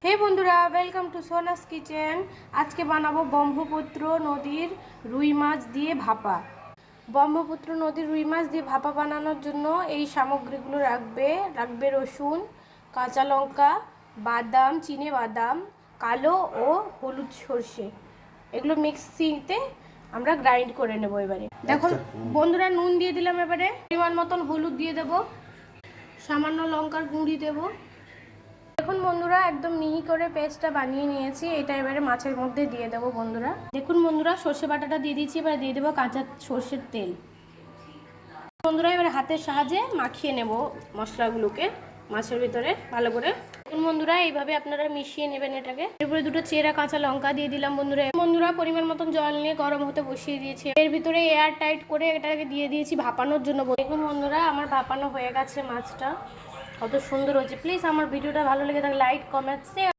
হে বন্ধুরা, welcome to সোনাস kitchen. আজকে বানাবো ব্রহ্মপুত্র নদীর রুই মাছ দিয়ে ভাপা। ব্রহ্মপুত্র নদীর রুই মাছ দিয়ে ভাপা বানানোর জন্য এই সামগ্রীগুলো লাগবে রসুন, কাঁচা লঙ্কা, বাদাম, চিনে বাদাম, কালো ও হলুদ সর্ষে। এগুলো মিক্সিতে আমরা গ্রাইন্ড করে নেব। এবারে দেখো বন্ধুরা, নুন দিয়ে দিলাম। এবারে পরিমাণ মতন হলুদ দিয়ে দেব, সামান্য লঙ্কার গুঁড়ি দেব। দেখুন বন্ধুরা, একদম মিহি করে পেস্টটা বানিয়ে নিয়েছি। এটা এবারে মাছের মধ্যে দিয়ে দেবো বন্ধুরা। দেখুন বন্ধুরা, সর্ষে বাটাটা দিয়ে দিয়েছি। এবার দিয়ে দেবো কাঁচা সর্ষের তেল। বন্ধুরা, এবার হাতের সাহায্যে মাখিয়ে নেব মশলাগুলোকে মাছের ভিতরে ভালো করে। দেখুন বন্ধুরা, এইভাবে আপনারা মিশিয়ে নেবেন এটাকে। এরপরে দুটো চেরা কাঁচা লঙ্কা দিয়ে দিলাম বন্ধুরা। পরিমাণ মতন জল নিয়ে গরম হতে বসিয়ে দিয়েছি। এর ভিতরে এয়ার টাইট করে এটাকে দিয়ে দিয়েছি ভাপানোর জন্য। দেখুন বন্ধুরা, আমার ভাপানো হয়ে গেছে মাছটা। কত সুন্দর হয়েছে। প্লিজ আমার ভিডিওটা ভালো লেগে থাকলে লাইক, কমেন্ট, শেয়ার।